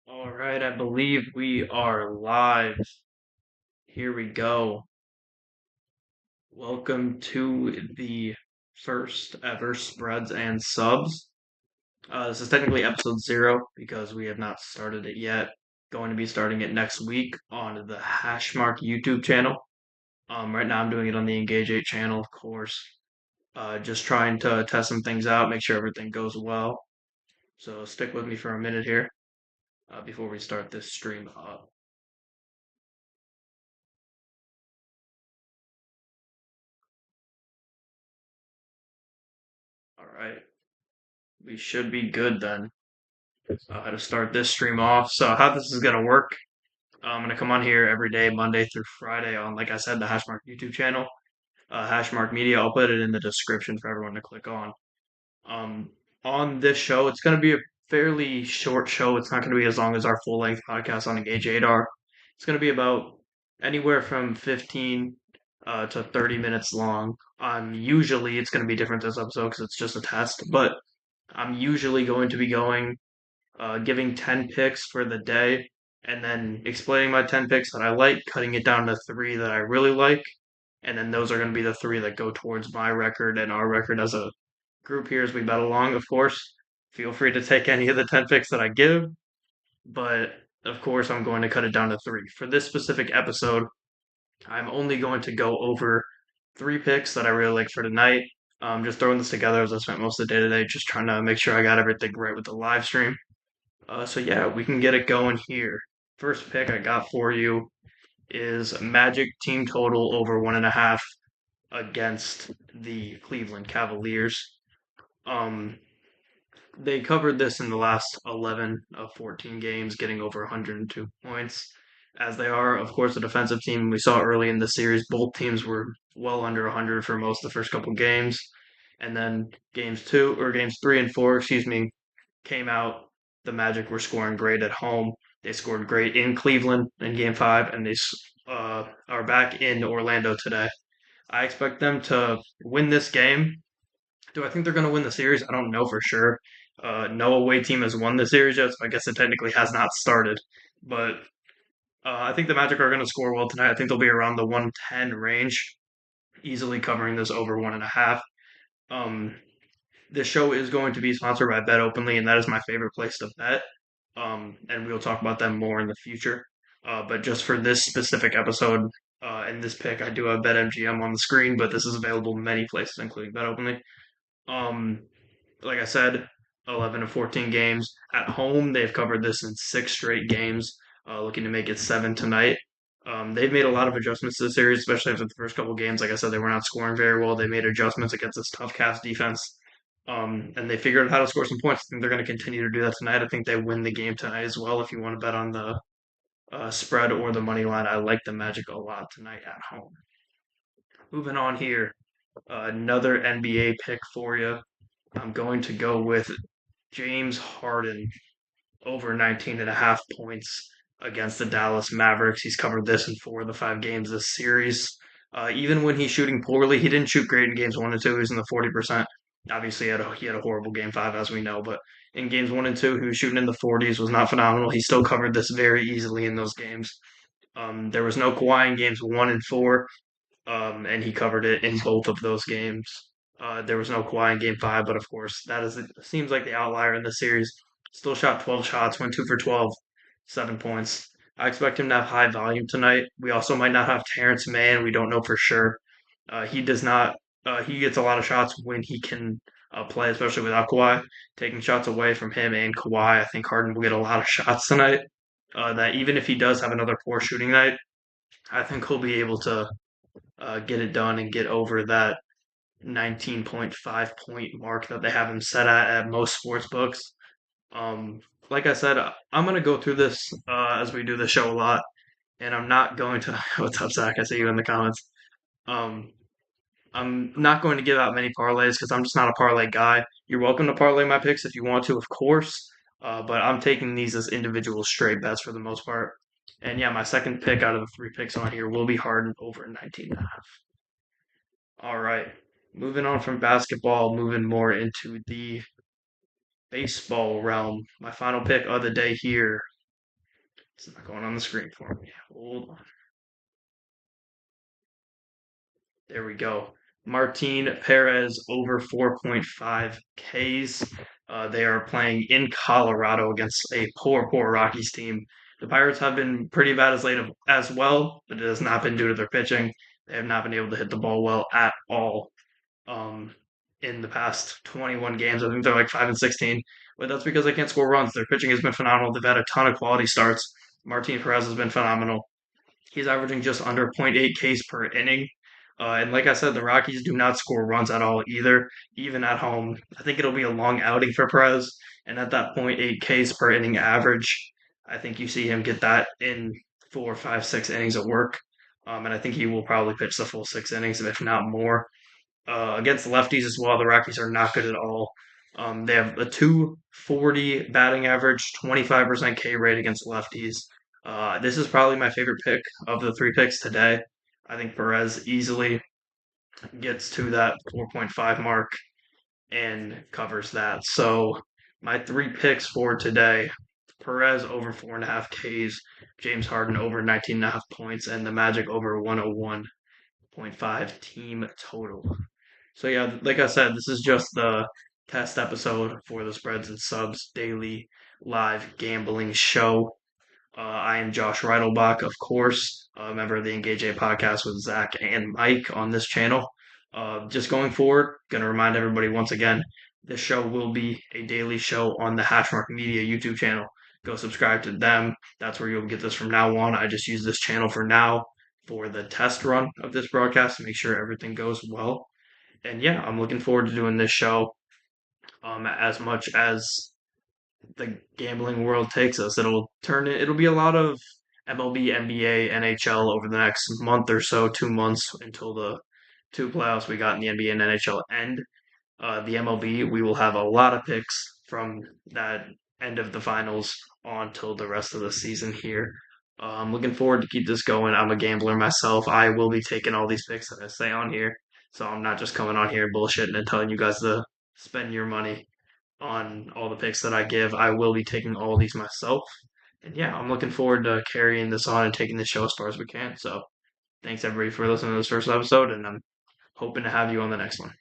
All right, I believe we are live. Here we go. Welcome to the first ever spreads and subs. This is technically episode 0 because we have not started it yet. Going to be starting it next week on the Hashmark YouTube channel. Right now I'm doing it on the Engage 8 channel, of course. Just trying to test some things out, make sure everything goes well. So stick with me for a minute here before we start this stream up. All right, we should be good then. To start this stream off. So how this is gonna work? I'm gonna come on here every day, Monday through Friday, on like I said, the Hashmark YouTube channel, Hashmark Media. I'll put it in the description for everyone to click on. Um, on this show, it's gonna be a fairly short show. It's not gonna be as long as our full length podcast on Engage 8 are. It's gonna be about anywhere from 15 to 30 minutes long. Usually it's gonna be different this episode because it's just a test, but I'm usually going to be going giving 10 picks for the day, and then explaining my 10 picks that I like, cutting it down to three that I really like, and then those are going to be the three that go towards my record and our record as a group here as we bet along, of course. Feel free to take any of the 10 picks that I give, but of course, I'm going to cut it down to three. For this specific episode, I'm only going to go over three picks that I really like for tonight. Just throwing this together as I spent most of the day today, just trying to make sure I got everything right with the live stream. So yeah, we can get it going here. First pick I got for you is Magic team total over 1.5 against the Cleveland Cavaliers. Um, they covered this in the last 11 of 14 games, getting over 102 points. As they are, of course, a defensive team. We saw early in the series, both teams were well under 100 for most of the first couple games. And then games 3 and 4, excuse me, came out, the Magic were scoring great at home. They scored great in Cleveland in Game 5, and they are back in Orlando today. I expect them to win this game. Do I think they're going to win the series? I don't know for sure. No away team has won the series yet, so I guess it technically has not started. But I think the Magic are going to score well tonight. I think they'll be around the 110 range, easily covering this over 1.5. Um, this show is going to be sponsored by Bet Openly, and that is my favorite place to bet. And we'll talk about them more in the future. But just for this specific episode and this pick, I do have BetMGM on the screen, but this is available in many places, including Bet Openly. Um, like I said, 11 to 14 games at home. They've covered this in 6 straight games, looking to make it 7 tonight. They've made a lot of adjustments to the series, especially after the first couple games. Like I said, they were not scoring very well. They made adjustments against this tough Cavs defense, and they figured out how to score some points. I think they're going to continue to do that tonight. I think they win the game tonight as well. If you want to bet on the spread or the money line, I like the Magic a lot tonight at home. Moving on here, another NBA pick for you. I'm going to go with James Harden over 19.5 points against the Dallas Mavericks. He's covered this in 4 of the 5 games this series. Even when he's shooting poorly, he didn't shoot great in games 1 and 2. He was in the 40%. Obviously, he had a horrible game 5, as we know, but in games 1 and 2, he was shooting in the 40s, was not phenomenal. He still covered this very easily in those games. There was no Kawhi in games 1 and 4, and he covered it in both of those games. There was no Kawhi in Game 5, but of course, seems like the outlier in the series. Still shot 12 shots, went 2 for 12, 7 points. I expect him to have high volume tonight. We also might not have Terrence Mann. We don't know for sure. He does not. He gets a lot of shots when he can play, especially without Kawhi. Taking shots away from him and Kawhi, I think Harden will get a lot of shots tonight. That even if he does have another poor shooting night, I think he'll be able to get it done and get over that 19.5 point mark that they have him set at most sports books. Um, like I said, I'm going to go through this as we do the show a lot, and I'm not going to. What's up, Zach? I see you in the comments. Um, I'm not going to give out many parlays because I'm just not a parlay guy. You're welcome to parlay my picks if you want to, of course, but I'm taking these as individual straight bets for the most part. And yeah, my second pick out of the 3 picks on here will be Harden over 19.5. All right. Moving on from basketball, moving more into the baseball realm. My final pick of the day here. It's not going on the screen for me. Hold on. There we go. Martin Perez over 4.5 Ks. They are playing in Colorado against a poor Rockies team. The Pirates have been pretty bad as late as well, but it has not been due to their pitching. They have not been able to hit the ball well at all um, in the past 21 games. I think they're like 5-16, but that's because they can't score runs. Their pitching has been phenomenal. They've had a ton of quality starts. Martin Perez has been phenomenal. He's averaging just under zero point 0.8 Ks per inning. And like I said, the Rockies do not score runs at all either, even at home. I think it'll be a long outing for Perez. And at that zero point 0.8 Ks per inning average, I think you see him get that in 4, 5, 6 innings of work. And I think he will probably pitch the full 6 innings, if not more. Against lefties as well, the Rockies are not good at all. They have a 240 batting average, 25% K rate against lefties. This is probably my favorite pick of the three picks today. I think Perez easily gets to that 4.5 mark and covers that. So my three picks for today: Perez over 4.5 Ks, James Harden over 19.5 points, and the Magic over 101.5 team total. So yeah, like I said, this is just the test episode for the Spreads and Subs daily live gambling show. I am Josh Reidelbach, of course, a member of the Engage A podcast with Zach and Mike on this channel. Just going forward, going to remind everybody once again, this show will be a daily show on the Hashmark Media YouTube channel. Go subscribe to them. That's where you'll get this from now on. I just use this channel for now for the test run of this broadcast to make sure everything goes well. And yeah, I'm looking forward to doing this show as much as the gambling world takes us. It'll be a lot of MLB, NBA, NHL over the next month or so, 2 months until the two playoffs we got in the NBA and NHL end. The MLB, we will have a lot of picks from that end of the finals on till the rest of the season here. I'm looking forward to keep this going. I'm a gambler myself. I will be taking all these picks that I say on here. So I'm not just coming on here bullshitting and telling you guys to spend your money on all the picks that I give. I will be taking all these myself. And yeah, I'm looking forward to carrying this on and taking the show as far as we can. So thanks everybody for listening to this first episode, and I'm hoping to have you on the next one.